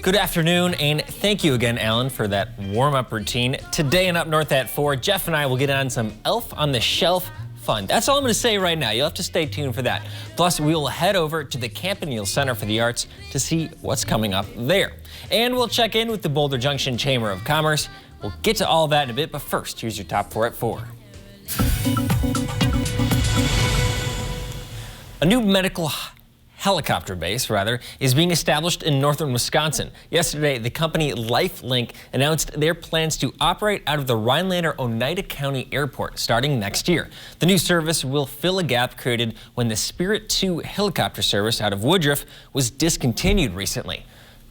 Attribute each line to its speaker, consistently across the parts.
Speaker 1: Good afternoon, and thank you again, Alan, for that warm-up routine. Today and up north at 4, Jeff and I will get on some Elf on the Shelf fun. That's all I'm going to say right now. You'll have to stay tuned for that. Plus, we will head over to the Campanile Center for the Arts to see what's coming up there. And we'll check in with the Boulder Junction Chamber of Commerce. We'll get to all that in a bit, but first, here's your top 4 at 4. A new medical helicopter base, is being established in northern Wisconsin. Yesterday, the company LifeLink announced their plans to operate out of the Rhinelander-Oneida County Airport starting next year. The new service will fill a gap created when the Spirit 2 helicopter service out of Woodruff was discontinued recently.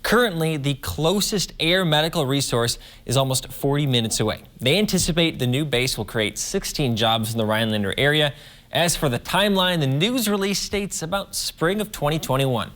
Speaker 1: Currently, the closest air medical resource is almost 40 minutes away. They anticipate the new base will create 16 jobs in the Rhinelander area. As for the timeline, the news release states about spring of 2021.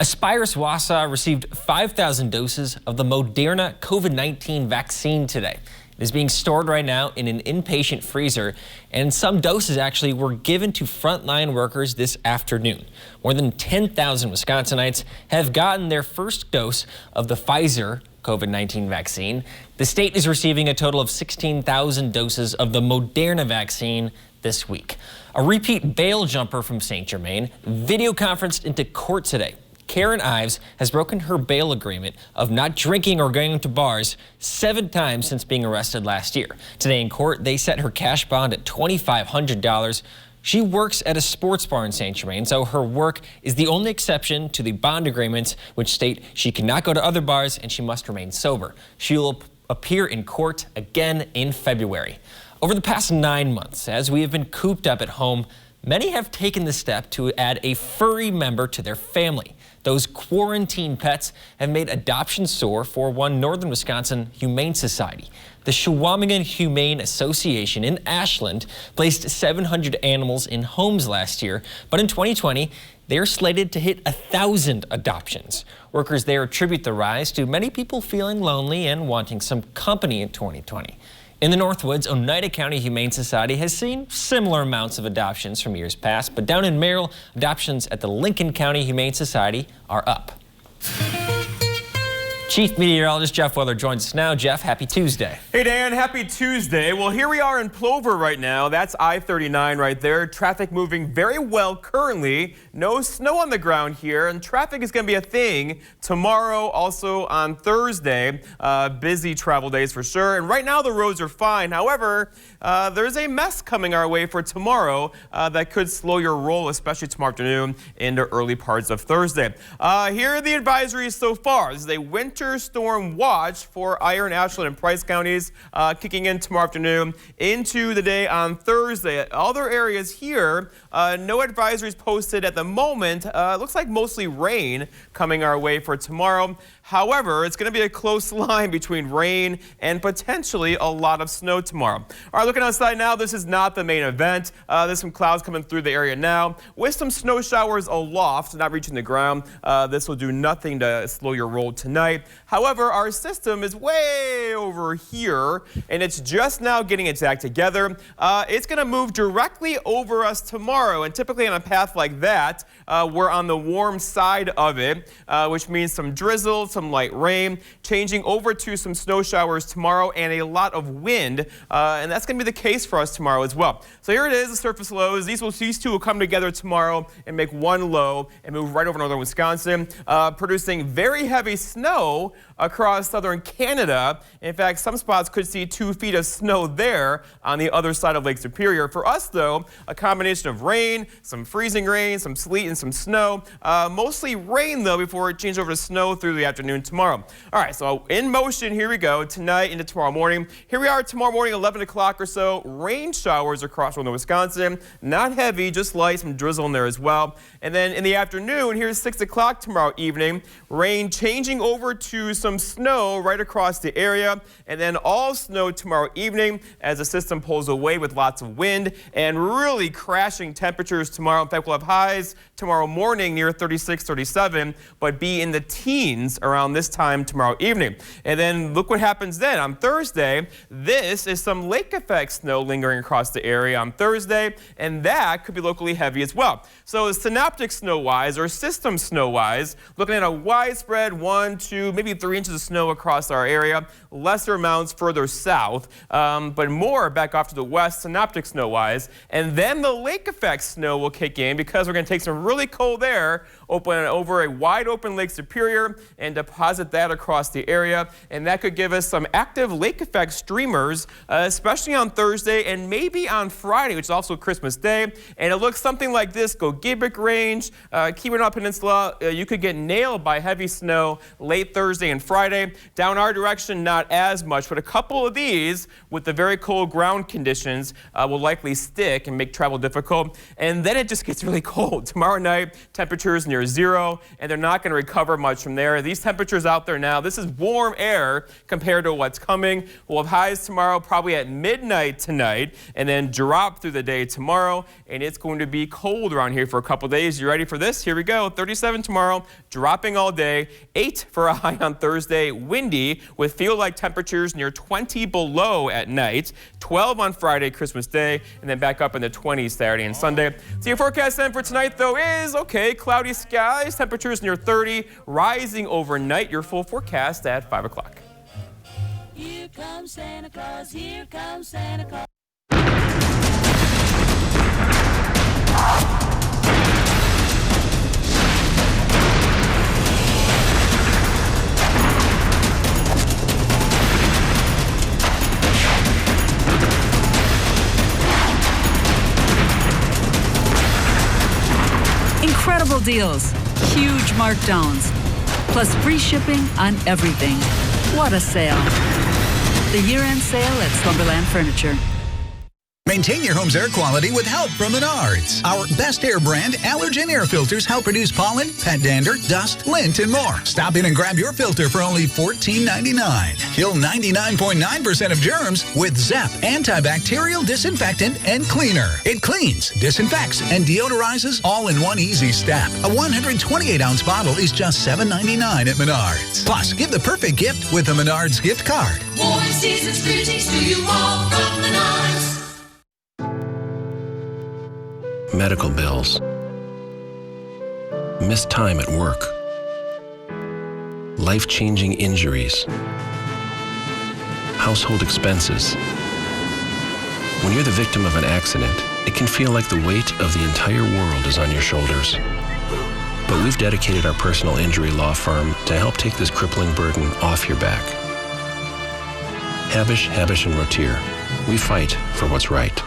Speaker 1: Aspirus Wausau received 5,000 doses of the Moderna COVID-19 vaccine today. It is being stored right now in an inpatient freezer, and some doses actually were given to frontline workers this afternoon. More than 10,000 Wisconsinites have gotten their first dose of the Pfizer COVID-19 vaccine. The state is receiving a total of 16,000 doses of the Moderna vaccine this week. A repeat bail jumper from St. Germain video conferenced into court today. Karen Ives has broken her bail agreement of not drinking or going to bars 7 times since being arrested last year. Today in court, they set her cash bond at $2,500. She works at a sports bar in St. Germain, so her work is the only exception to the bond agreements, which state she cannot go to other bars and she must remain sober. She will appear in court again in February. Over the past 9 months, as we have been cooped up at home, many have taken the step to add a furry member to their family. Those quarantine pets have made adoption soar for one Northern Wisconsin Humane Society. The Chequamegon Humane Association in Ashland placed 700 animals in homes last year, but in 2020, they're slated to hit 1,000 adoptions. Workers there attribute the rise to many people feeling lonely and wanting some company in 2020. In the Northwoods, Oneida County Humane Society has seen similar amounts of adoptions from years past, but down in Merrill, adoptions at the Lincoln County Humane Society are up. Chief Meteorologist Jeff Weather joins us now. Jeff, happy Tuesday.
Speaker 2: Hey Dan, happy Tuesday. Well, here we are in Plover right now. That's I-39 right there. Traffic moving very well currently. No snow on the ground here, and traffic is going to be a thing tomorrow, also on Thursday. Busy travel days for sure. And right now the roads are fine. However, there's a mess coming our way for tomorrow that could slow your roll, especially tomorrow afternoon into early parts of Thursday. Here are the advisories so far. This is a winter storm watch for Iron, Ashland, and Price counties kicking in tomorrow afternoon into the day on Thursday. Other areas here, no advisories posted at the moment. Looks like mostly rain coming our way for tomorrow. However, it's going to be a close line between rain and potentially a lot of snow tomorrow. All right, looking outside now, this is not the main event. There's some clouds coming through the area now with some snow showers aloft, not reaching the ground. This will do nothing to slow your roll tonight. However, our system is way over here, and it's just now getting its act together. It's going to move directly over us tomorrow, and typically on a path like that, we're on the warm side of it, which means some drizzle, some light rain, changing over to some snow showers tomorrow and a lot of wind, and that's going to be the case for us tomorrow as well. So here it is, the surface lows. These two will come together tomorrow and make one low and move right over northern Wisconsin, producing very heavy snow across southern Canada. In fact, some spots could see 2 feet of snow there on the other side of Lake Superior. For us, though, a combination of rain, some freezing rain, some sleet, and some snow. Mostly rain, though, before it changes over to snow through the afternoon tomorrow. All right, so in motion, here we go, tonight into tomorrow morning. Here we are tomorrow morning, 11 o'clock or so. Rain showers across northern Wisconsin. Not heavy, just light, some drizzle in there as well. And then in the afternoon, here's 6 o'clock tomorrow evening. Rain changing over to some snow right across the area, and then all snow tomorrow evening as the system pulls away with lots of wind and really crashing temperatures tomorrow. In fact, we'll have highs tomorrow morning near 36, 37, but be in the teens around this time tomorrow evening. And then look what happens then on Thursday. This is some lake effect snow lingering across the area on Thursday, and that could be locally heavy as well. So synoptic snow-wise or system snow-wise, looking at a widespread 1, 2, maybe 3 inches of snow across our area. Lesser amounts further south, but more back off to the west, synoptic snow-wise. And then the lake effect snow will kick in because we're going to take some really cold air over a wide open Lake Superior and deposit that across the area. And that could give us some active lake effect streamers, especially on Thursday and maybe on Friday, which is also Christmas Day. And it looks something like this. Gogebic Range, Keweenaw Peninsula, you could get nailed by heavy snow late Thursday and Friday. Down our direction, not as much, but a couple of these with the very cold ground conditions will likely stick and make travel difficult. And then it just gets really cold. Tomorrow night, temperatures near zero, and they're not going to recover much from there. These temperatures out there now, this is warm air compared to what's coming. We'll have highs tomorrow probably at midnight tonight, and then drop through the day tomorrow, and it's going to be cold around here for a couple days. You ready for this? Here we go. 37 tomorrow, dropping all day. 8 for a high on Thursday. Windy with feel-like temperatures near 20 below at night. 12 on Friday, Christmas Day, and then back up in the 20s Saturday and Sunday. So your forecast then for tonight, though, is okay. Cloudy skies, temperatures near 30, rising overnight. Your full forecast at 5 o'clock.
Speaker 3: Here comes Santa Claus, here comes Santa Claus.
Speaker 4: Incredible deals, huge markdowns, plus free shipping on everything. What a sale. The year-end sale at Slumberland Furniture.
Speaker 5: Maintain your home's air quality with help from Menards. Our best air brand allergen air filters help reduce pollen, pet dander, dust, lint, and more. Stop in and grab your filter for only $14.99. Kill 99.9% of germs with ZEP antibacterial disinfectant and cleaner. It cleans, disinfects, and deodorizes all in one easy step. A 128-ounce bottle is just $7.99 at Menards. Plus, give the perfect gift with a Menards gift card.
Speaker 3: More season's greetings to you all from Menards.
Speaker 6: Medical bills, missed time at work, life-changing injuries, household expenses. When you're the victim of an accident, it can feel like the weight of the entire world is on your shoulders. But we've dedicated our personal injury law firm to help take this crippling burden off your back. Habish, Habish & Rotier. We fight for what's right.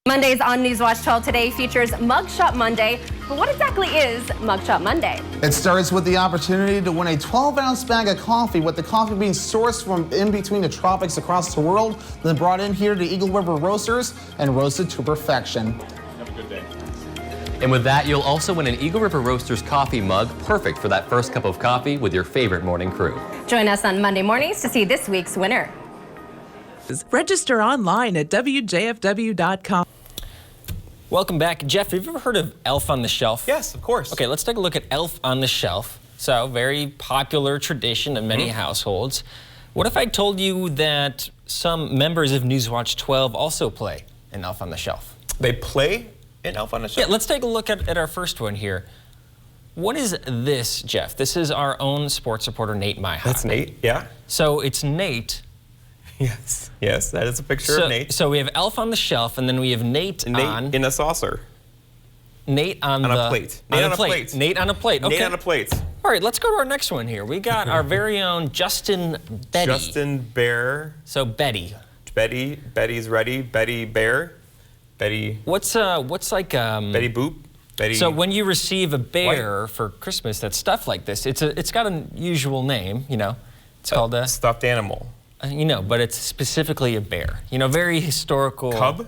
Speaker 7: Mondays on Newswatch 12 today features Mugshot Monday. But what exactly is Mugshot Monday?
Speaker 8: It starts with the opportunity to win a 12-ounce bag of coffee, with the coffee being sourced from in between the tropics across the world, then brought in here to Eagle River Roasters and roasted to perfection.
Speaker 2: Have a good day.
Speaker 9: And with that, you'll also win an Eagle River Roasters coffee mug, perfect for that first cup of coffee with your favorite morning crew.
Speaker 7: Join us on Monday mornings to see this week's winner.
Speaker 10: Register online at WJFW.com.
Speaker 1: Welcome back. Jeff, have you ever heard of Elf on the Shelf?
Speaker 2: Yes, of course.
Speaker 1: Okay, let's take a look at Elf on the Shelf. So, very popular tradition in many households. What if I told you that some members of Newswatch 12 also play in Elf on the Shelf?
Speaker 2: They play in Elf on the Shelf?
Speaker 1: Yeah, let's take a look at our first one here. What is this, Jeff? This is our own sports reporter, Nate Myhock.
Speaker 2: That's Nate, yeah.
Speaker 1: So, it's Nate.
Speaker 2: Yes, that is a picture of Nate.
Speaker 1: So we have Elf on the Shelf, and then we have Nate on...
Speaker 2: in a saucer.
Speaker 1: Nate on
Speaker 2: a plate. Nate on a plate.
Speaker 1: Nate on a plate. Okay.
Speaker 2: Nate on a plate.
Speaker 1: All right, let's go to our next one here. We got our very own Justin Betty.
Speaker 2: Justin Bear.
Speaker 1: So Betty.
Speaker 2: Betty's ready. Betty Bear. Betty.
Speaker 1: What's like
Speaker 2: Betty Boop. Betty.
Speaker 1: So when you receive a bear for Christmas that's stuffed like this, it's got an unusual name, you know. It's called a
Speaker 2: stuffed animal.
Speaker 1: You know, but it's specifically a bear. You know, very historical.
Speaker 2: Cub?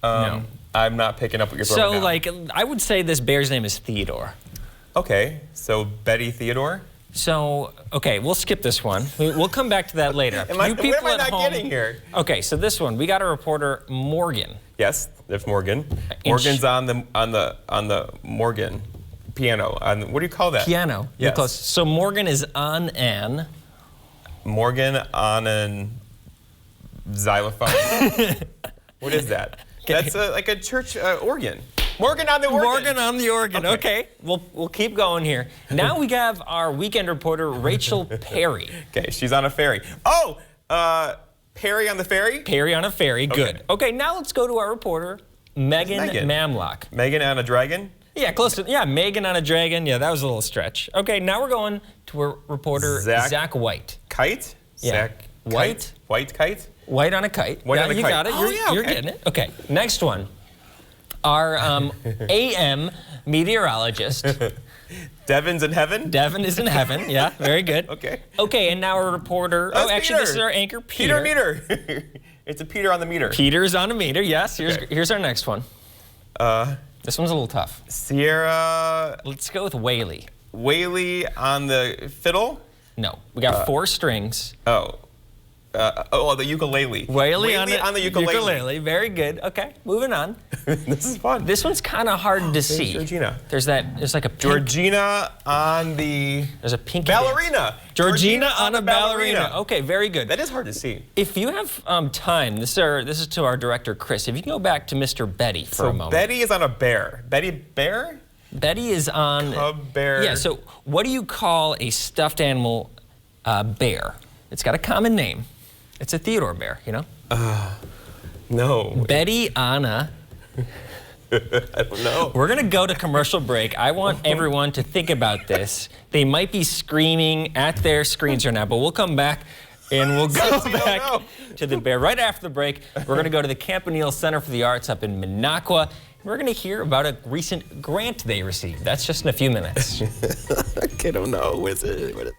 Speaker 1: No.
Speaker 2: I'm not picking up what you're throwing down.
Speaker 1: like, I would say this bear's name is Theodore.
Speaker 2: Okay, so Betty Theodore?
Speaker 1: So, okay, we'll skip this one. We'll come back to that later.
Speaker 2: What am I not getting here?
Speaker 1: Okay, so this one, we got a reporter, Morgan.
Speaker 2: Yes, there's Morgan. Morgan's on the Morgan piano. What do you call that?
Speaker 1: Piano.
Speaker 2: Yes.
Speaker 1: Close. So Morgan is on an...
Speaker 2: Morgan on a xylophone. What is that? That's like a church organ. Morgan on the organ.
Speaker 1: Morgan on the organ. Okay. We'll keep going here. Now we have our weekend reporter, Rachel Perry.
Speaker 2: Okay, she's on a ferry. Oh, Perry on the ferry?
Speaker 1: Perry on a ferry. Good. Okay, now let's go to our reporter, Megan Mamlock.
Speaker 2: Megan on a dragon?
Speaker 1: Yeah, close to. Yeah, Megan on a dragon. Yeah, that was a little stretch. Okay, now we're going to our reporter, Zach White.
Speaker 2: Kite?
Speaker 1: Yeah.
Speaker 2: Zach
Speaker 1: White?
Speaker 2: White kite?
Speaker 1: White on a kite.
Speaker 2: White on a
Speaker 1: you
Speaker 2: kite.
Speaker 1: got it.
Speaker 2: Oh,
Speaker 1: You're getting it. Okay, next one. Our AM meteorologist.
Speaker 2: Devin's in heaven?
Speaker 1: Devin is in heaven. Yeah, very good.
Speaker 2: Okay.
Speaker 1: Okay, and now our reporter.
Speaker 2: That's
Speaker 1: actually,
Speaker 2: Peter.
Speaker 1: this is our anchor, Peter.
Speaker 2: Meter. It's a Peter on the meter.
Speaker 1: Peter's on a meter, yes. Here's our next one. This one's a little tough.
Speaker 2: Sierra.
Speaker 1: Let's go with Whaley.
Speaker 2: Whaley on the fiddle?
Speaker 1: No, we got 4 strings.
Speaker 2: The ukulele.
Speaker 1: Whaley on the
Speaker 2: ukulele.
Speaker 1: Very good. Okay, moving on.
Speaker 2: This is fun.
Speaker 1: This one's kind of hard to see.
Speaker 2: Georgina.
Speaker 1: There's like a pink,
Speaker 2: Georgina on the.
Speaker 1: There's a pink
Speaker 2: ballerina.
Speaker 1: Georgina on a ballerina. Okay, very good.
Speaker 2: That is hard to see.
Speaker 1: If you have time, this is to our director Chris. If you can go back to Mr. Betty for a moment.
Speaker 2: Betty is on a bear. Betty bear.
Speaker 1: Betty is on.
Speaker 2: Cub bear.
Speaker 1: Yeah. So what do you call a stuffed animal bear? It's got a common name. It's a Theodore bear, you know?
Speaker 2: No.
Speaker 1: Betty Anna.
Speaker 2: I don't know.
Speaker 1: We're going to go to commercial break. I want everyone to think about this. They might be screaming at their screens right now, but we'll come back and we'll go back to the bear. Right after the break, we're going to go to the Campanile Center for the Arts up in Minocqua. We're going to hear about a recent grant they received. That's just in a few minutes.
Speaker 2: I don't know. What is it?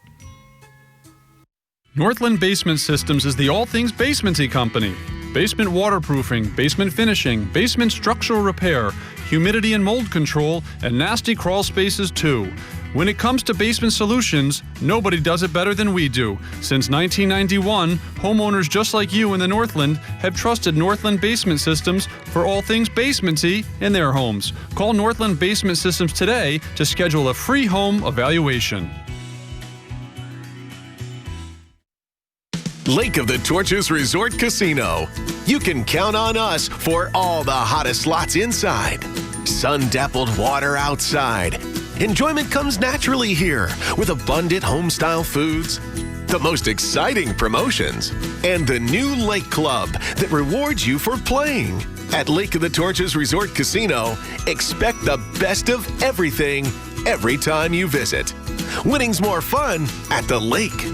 Speaker 11: Northland Basement Systems is the all things basement-y company. Basement waterproofing, basement finishing, basement structural repair, humidity and mold control, and nasty crawl spaces too. When it comes to basement solutions, nobody does it better than we do. Since 1991, homeowners just like you in the Northland have trusted Northland Basement Systems for all things basement-y in their homes. Call Northland Basement Systems today to schedule a free home evaluation.
Speaker 12: Lake of the Torches Resort Casino. You can count on us for all the hottest slots inside. Sun-dappled water outside. Enjoyment comes naturally here with abundant home-style foods, the most exciting promotions, and the new Lake Club that rewards you for playing. At Lake of the Torches Resort Casino, expect the best of everything every time you visit. Winning's more fun at the lake.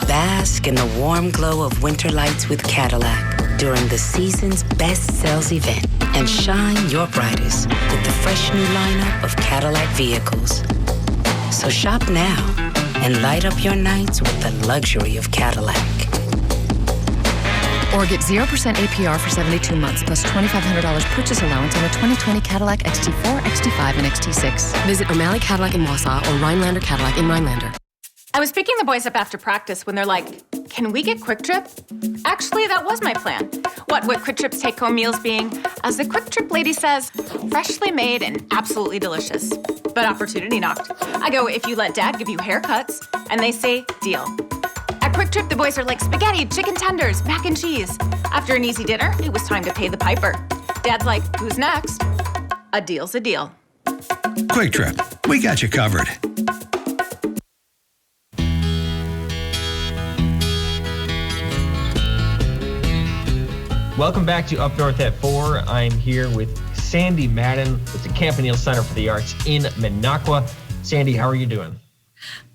Speaker 13: Bask in the warm glow of winter lights with Cadillac during the season's best sales event and shine your brightest with the fresh new lineup of Cadillac vehicles. So shop now and light up your nights with the luxury of Cadillac.
Speaker 14: Or get 0% APR for 72 months plus $2,500 purchase allowance on a 2020 Cadillac XT4, XT5, and XT6. Visit O'Malley Cadillac in Wausau or Rhinelander Cadillac in Rhinelander.
Speaker 15: I was picking the boys up after practice when they're like, can we get Quick Trip? Actually, that was my plan. What would Quick Trip's take-home meals being, as the Quick Trip lady says, freshly made and absolutely delicious. But opportunity knocked. I go, if you let Dad give you haircuts, and they say, deal. At Quick Trip, the boys are like spaghetti, chicken tenders, mac and cheese. After an easy dinner, it was time to pay the piper. Dad's like, who's next? A deal's a deal.
Speaker 16: Quick Trip, we got you covered.
Speaker 1: Welcome back to Up North at 4. I'm here with Sandy Madden with the Campanile Center for the Arts in Minocqua. Sandy, how are you doing?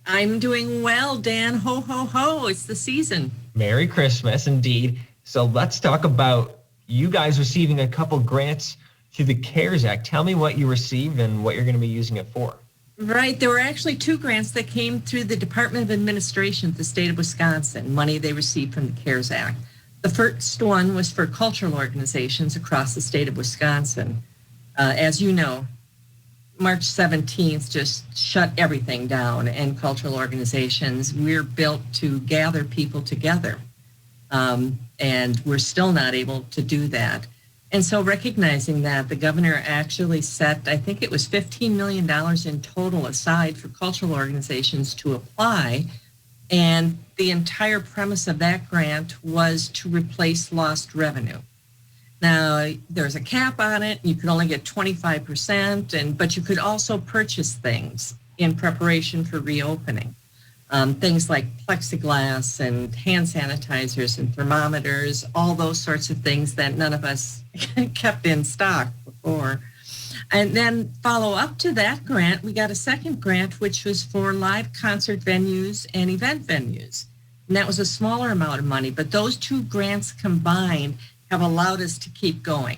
Speaker 17: I'm doing well, Dan. Ho, ho, ho. It's the season.
Speaker 1: Merry Christmas, indeed. So let's talk about you guys receiving a couple grants through the CARES Act. Tell me what you received and what you're going to be using it for.
Speaker 17: Right. There were actually 2 grants that came through the Department of Administration of the state of Wisconsin, money they received from the CARES Act. The first one was for cultural organizations across the state of Wisconsin. As you know, March 17th just shut everything down, and cultural organizations, we're built to gather people together. And we're still not able to do that. And so recognizing that, the governor actually set, I think it was $15 million in total aside for cultural organizations to apply. And the entire premise of that grant was to replace lost revenue. Now, there's a cap on it. You could only get 25%, but you could also purchase things in preparation for reopening. Things like plexiglass and hand sanitizers and thermometers, all those sorts of things that none of us kept in stock before. And then follow up to that grant, we got a second grant, which was for live concert venues and event venues. And that was a smaller amount of money, but those two grants combined have allowed us to keep going.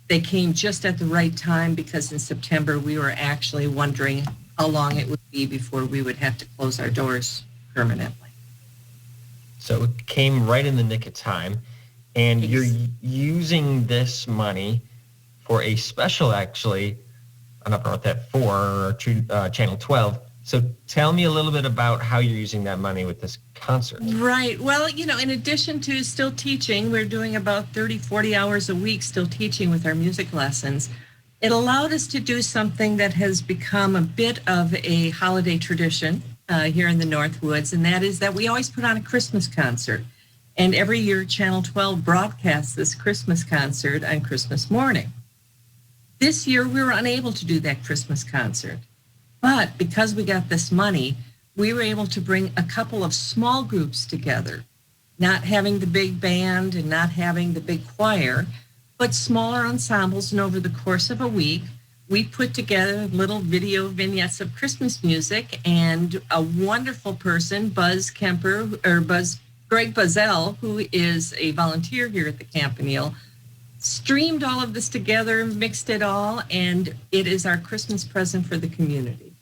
Speaker 17: They came just at the right time because in September we were actually wondering how long it would be before we would have to close our doors permanently.
Speaker 1: So it came right in the nick of time. And you're using this money for a special, actually, on Up North at 4, or Channel 12. So tell me a little bit about how you're using that money with this concert.
Speaker 17: Right. Well, in addition to still teaching, we're doing about 30, 40 hours a week still teaching with our music lessons. It allowed us to do something that has become a bit of a holiday tradition here in the Northwoods, and that is that we always put on a Christmas concert. And every year, Channel 12 broadcasts this Christmas concert on Christmas morning. This year, we were unable to do that Christmas concert. But because we got this money, we were able to bring a couple of small groups together, not having the big band and not having the big choir, but smaller ensembles. And over the course of a week, we put together little video vignettes of Christmas music, and a wonderful person, Greg Buzzell, who is a volunteer here at the Campanile, streamed all of this together, mixed it all, and it is our Christmas present for the community.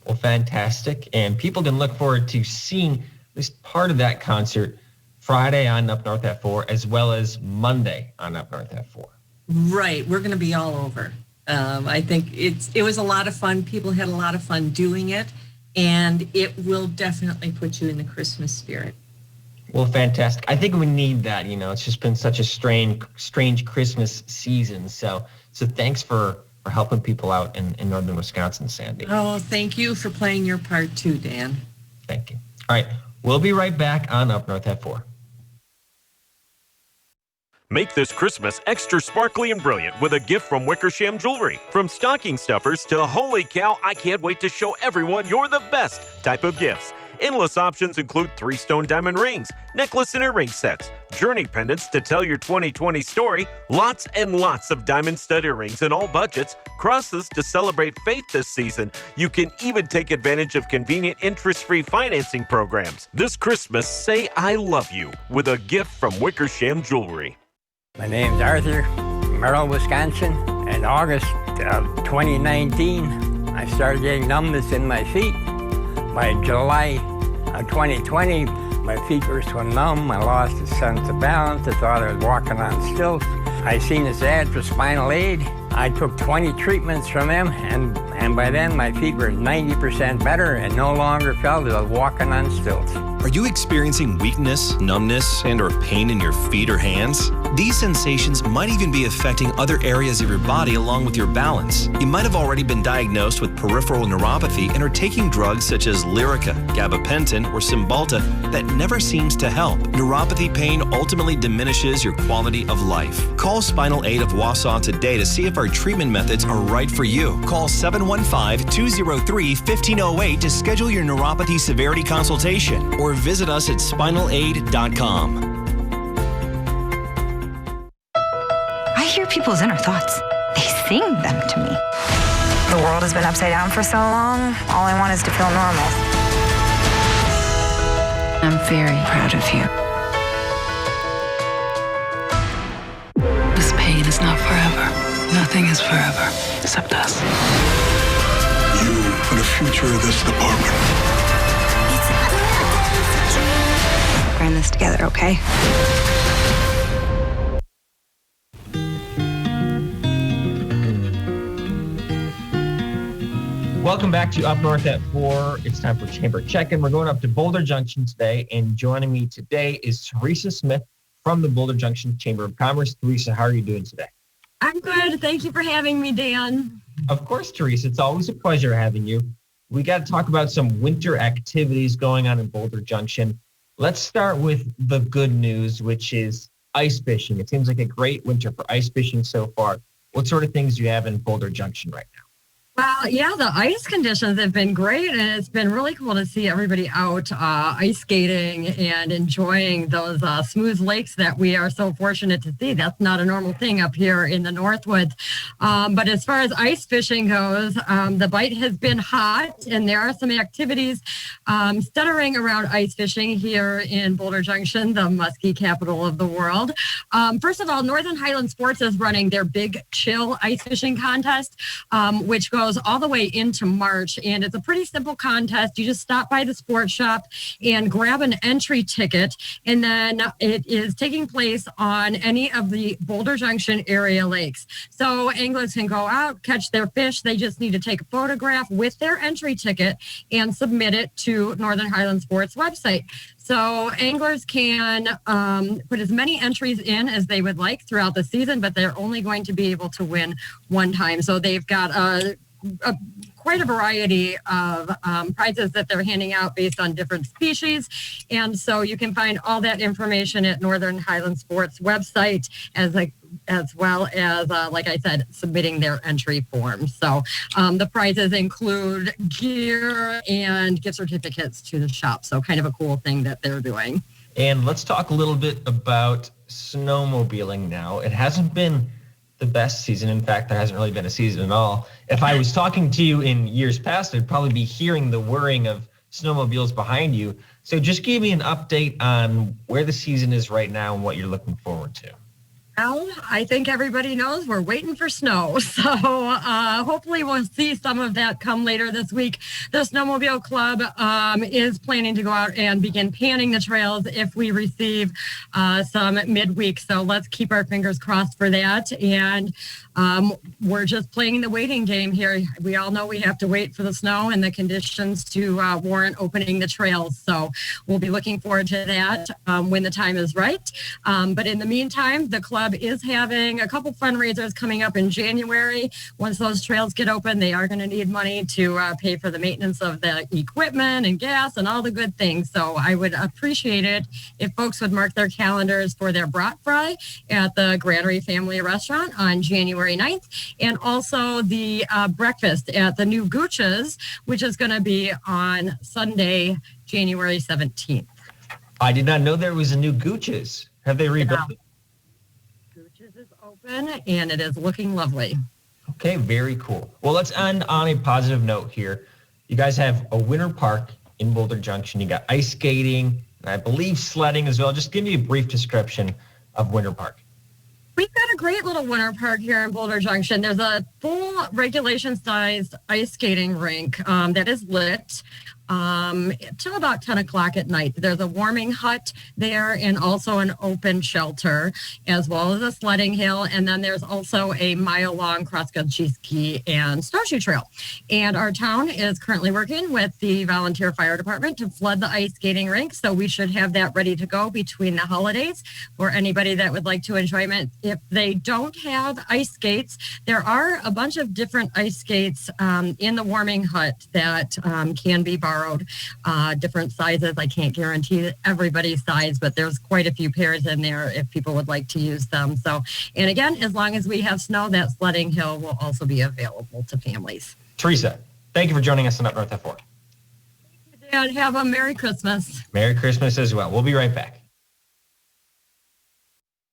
Speaker 1: Well, fantastic. And people can look forward to seeing at least part of that concert Friday on Up North at 4, as well as Monday on Up North at 4.
Speaker 17: Right. We're going to be all over. I think it was a lot of fun. People had a lot of fun doing it, and it will definitely put you in the Christmas spirit.
Speaker 1: Well, fantastic. I think we need that. It's just been such a strange Christmas season. So thanks for helping people out in northern Wisconsin, Sandy.
Speaker 17: Oh, thank you for playing your part too, Dan.
Speaker 1: Thank you. All right. We'll be right back on Up North at 4.
Speaker 18: Make this Christmas extra sparkly and brilliant with a gift from Wickersham Jewelry. From stocking stuffers to holy cow, I can't wait to show everyone you're the best type of gifts. Endless options include 3-stone diamond rings, necklace and earring sets, journey pendants to tell your 2020 story, lots and lots of diamond-stud earrings in all budgets, crosses to celebrate faith this season. You can even take advantage of convenient interest-free financing programs. This Christmas, say I love you with a gift from Wickersham Jewelry.
Speaker 19: My name's Arthur, Merrill, Wisconsin. In August of 2019, I started getting numbness in my feet. By July of 2020, my feet were so numb, I lost a sense of balance. I thought I was walking on stilts. I seen this ad for Spinal Aid. I took 20 treatments from them, and by then my feet were 90% better and no longer felt as I was walking on stilts.
Speaker 20: Are you experiencing weakness, numbness, and or pain in your feet or hands? These sensations might even be affecting other areas of your body along with your balance. You might have already been diagnosed with peripheral neuropathy and are taking drugs such as Lyrica, gabapentin, or Cymbalta that never seems to help. Neuropathy pain ultimately diminishes your quality of life. Call Spinal Aid of Wausau today to see if our treatment methods are right for you. Call 715-203-1508 to schedule your neuropathy severity consultation, or visit us at spinalaid.com.
Speaker 21: I hear people's inner thoughts. They sing them to me. The world has been upside down for so long. All I want is to feel normal. I'm very proud of you.
Speaker 22: This pain is not forever. Nothing is forever, except us.
Speaker 23: You are the future of this department.
Speaker 21: We're in this together, okay?
Speaker 1: Welcome back to Up North at 4. It's time for Chamber Check-In. We're going up to Boulder Junction today, and joining me today is Teresa Smith from the Boulder Junction Chamber of Commerce. Teresa, how are you doing today?
Speaker 24: I'm good. Thank you for having me, Dan.
Speaker 1: Of course, Teresa. It's always a pleasure having you. We got to talk about some winter activities going on in Boulder Junction. Let's start with the good news, which is ice fishing. It seems like a great winter for ice fishing so far. What sort of things do you have in Boulder Junction right now?
Speaker 24: Well, yeah, the ice conditions have been great, and it's been really cool to see everybody out ice skating and enjoying those smooth lakes that we are so fortunate to see. That's not a normal thing up here in the Northwoods. But as far as ice fishing goes, the bite has been hot, and there are some activities centering around ice fishing here in Boulder Junction, the muskie capital of the world. First of all, Northern Highland Sports is running their Big Chill ice fishing contest, which goes all the way into March, and it's a pretty simple contest. You just stop by the sports shop and grab an entry ticket, and then it is taking place on any of the Boulder Junction area lakes. So anglers can go out, catch their fish. They just need to take a photograph with their entry ticket and submit it to Northern Highland Sports website. So anglers can put as many entries in as they would like throughout the season, but they're only going to be able to win one time. So they've got quite a variety of prizes that they're handing out based on different species. And so you can find all that information at Northern Highland Sports website, as well as, like I said, submitting their entry form. So the prizes include gear and gift certificates to the shop. So kind of a cool thing that they're doing.
Speaker 1: And let's talk a little bit about snowmobiling now. It hasn't been the best season. In fact, there hasn't really been a season at all. If I was talking to you in years past, I'd probably be hearing the whirring of snowmobiles behind you. So just give me an update on where the season is right now and what you're looking forward to.
Speaker 24: Well, I think everybody knows we're waiting for snow. So hopefully we'll see some of that come later this week. The Snowmobile Club is planning to go out and begin panning the trails if we receive some midweek. So let's keep our fingers crossed for that. And we're just playing the waiting game here. We all know we have to wait for the snow and the conditions to warrant opening the trails. So we'll be looking forward to that when the time is right. But in the meantime, the club is having a couple fundraisers coming up in January. Once those trails get open, they are going to need money to pay for the maintenance of the equipment and gas and all the good things. So I would appreciate it if folks would mark their calendars for their brat fry at the Granary Family Restaurant on January 9th, and also the breakfast at the New Gooch's, which is going to be on Sunday, January 17th.
Speaker 1: I did not know there was a New Gooch's. Have they rebuilt it?
Speaker 24: And it is looking lovely.
Speaker 1: Okay, very cool. Well, let's end on a positive note here. You guys have a winter park in Boulder Junction. You got ice skating, and I believe sledding as well. Just give me a brief description of Winter Park.
Speaker 24: We've got a great little winter park here in Boulder Junction. There's a full regulation-sized ice skating rink that is lit till about 10 o'clock at night. There's a warming hut there and also an open shelter, as well as a sledding hill. And then there's also a mile-long cross-country ski and snowshoe trail. And our town is currently working with the volunteer fire department to flood the ice skating rink. So we should have that ready to go between the holidays for anybody that would like to enjoy it. If they don't have ice skates, there are a bunch of different ice skates in the warming hut that can be borrowed. Different sizes. I can't guarantee everybody's size, but there's quite a few pairs in there if people would like to use them. So, and again, as long as we have snow, that sledding hill will also be available to families.
Speaker 1: Teresa, thank you for joining us on Up North at 4.
Speaker 24: And have a Merry Christmas.
Speaker 1: Merry Christmas as well. We'll be right back.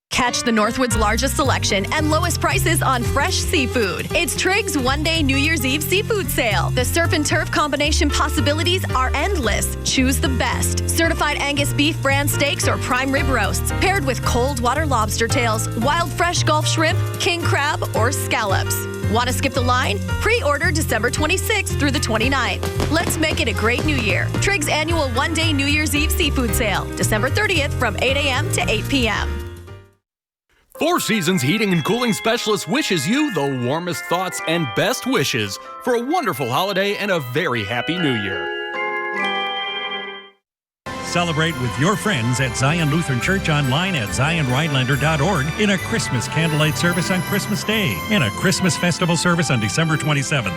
Speaker 3: Catch the Northwoods' largest selection and lowest prices on fresh seafood. It's Trig's one-day New Year's Eve seafood sale. The surf and turf combination possibilities are endless. Choose the best. Certified Angus beef brand steaks or prime rib roasts, paired with cold water lobster tails, wild fresh Gulf shrimp, king crab, or scallops. Want to skip the line? Pre-order December 26th through the 29th. Let's make it a great new year. Trig's annual one-day New Year's Eve seafood sale, December 30th from 8 a.m. to 8 p.m.
Speaker 4: Four Seasons Heating and Cooling Specialist wishes you the warmest thoughts and best wishes for a wonderful holiday and a very happy new year.
Speaker 5: Celebrate with your friends at Zion Lutheran Church online at zionrhinelander.org in a Christmas candlelight service on Christmas Day and a Christmas festival service on December 27th.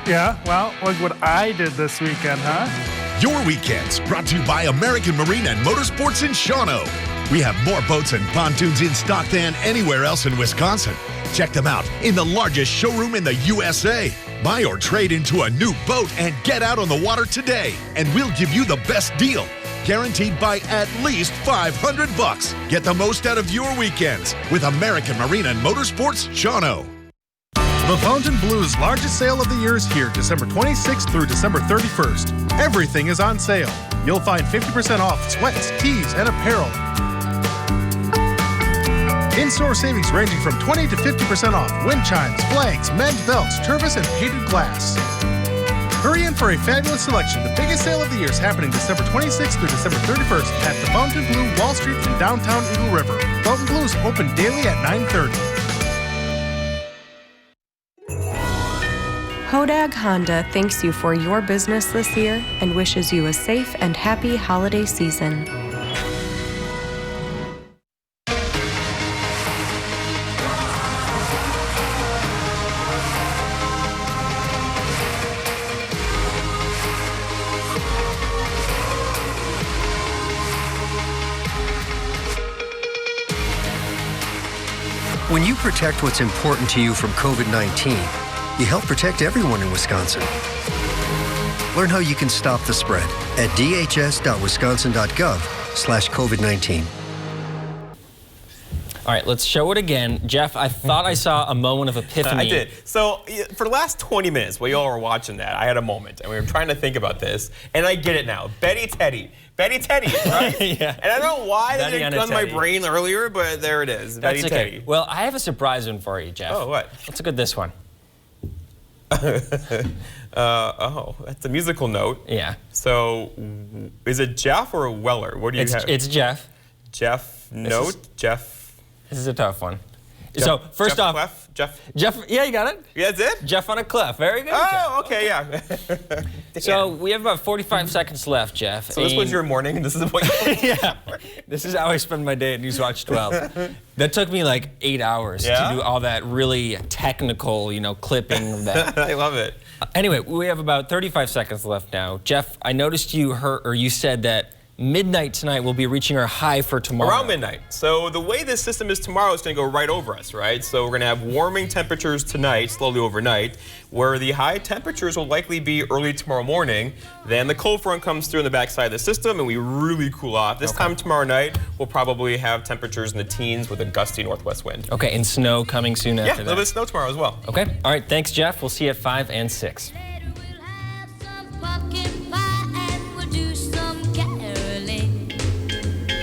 Speaker 6: Yeah, well, look what I did this weekend, huh? Your Weekends, brought to you by American Marine and Motorsports in Shawano. We have more boats and pontoons in stock than anywhere else in Wisconsin. Check them out in the largest showroom in the USA. Buy or trade into a new boat and get out on the water today, and we'll give you the best deal. Guaranteed by at least $500. Get the most out of your weekends with American Marine and Motorsports Shawano.
Speaker 7: The Fontainebleau's largest sale of the year is here, December 26th through December 31st. Everything is on sale. You'll find 50% off sweats, tees, and apparel. In-store savings ranging from 20 to 50% off wind chimes, flags, men's belts, Tervis, and painted glass. Hurry in for a fabulous selection. The biggest sale of the year is happening December 26th through December 31st at the Fontainebleau, Wall Street in downtown Eagle River. Fontainebleau is open daily at 9:30.
Speaker 8: Hodag Honda thanks you for your business this year and wishes you a safe and happy holiday season.
Speaker 9: When you protect what's important to you from COVID-19, you help protect everyone in Wisconsin. Learn how you can stop the spread at dhs.wisconsin.gov/COVID-19.
Speaker 1: All right, let's show it again. Jeff, I thought I saw a moment of epiphany.
Speaker 2: I did. So for the last 20 minutes, while you all were watching that, I had a moment, and we were trying to think about this, and I get it now. Betty Teddy, right?
Speaker 1: Yeah.
Speaker 2: And I don't know why that
Speaker 1: Betty
Speaker 2: didn't
Speaker 1: and a
Speaker 2: come to my
Speaker 1: Teddy.
Speaker 2: brain earlier, but there it is.
Speaker 1: That's
Speaker 2: Betty
Speaker 1: okay.
Speaker 2: Teddy.
Speaker 1: Well, I have a surprise one for you, Jeff.
Speaker 2: Oh, what?
Speaker 1: Let's look at this one.
Speaker 2: Oh, that's a musical note.
Speaker 1: Yeah.
Speaker 2: So, is it Jeff or Weller? What do you have?
Speaker 1: It's Jeff.
Speaker 2: Jeff Note? Jeff.
Speaker 1: This is a tough one.
Speaker 2: Jeff,
Speaker 1: So first
Speaker 2: Jeff
Speaker 1: off,
Speaker 2: Clef?
Speaker 1: Jeff, yeah, you got it.
Speaker 2: Yeah, that's it?
Speaker 1: Jeff on a cliff. Very good.
Speaker 2: Oh,
Speaker 1: Jeff.
Speaker 2: okay, yeah.
Speaker 1: So we have about 45 seconds left, Jeff.
Speaker 2: So this was your morning, and this is what you
Speaker 1: Yeah. This is how I spend my day at Newswatch 12. That took me like 8 hours to do all that really technical, clipping of that.
Speaker 2: I love it.
Speaker 1: Anyway, we have about 35 seconds left now. Jeff, I noticed you said that midnight tonight we'll be reaching our high for tomorrow.
Speaker 2: Around midnight. So the way this system is tomorrow, it's going to go right over us, right? So we're going to have warming temperatures tonight, slowly overnight, where the high temperatures will likely be early tomorrow morning. Then the cold front comes through on the backside of the system, and we really cool off. This time tomorrow night, we'll probably have temperatures in the teens with a gusty northwest wind.
Speaker 1: Okay, and snow coming soon after that.
Speaker 2: Yeah, a little bit of snow tomorrow as well.
Speaker 1: Okay, all right, thanks, Jeff. We'll see you at 5 and 6.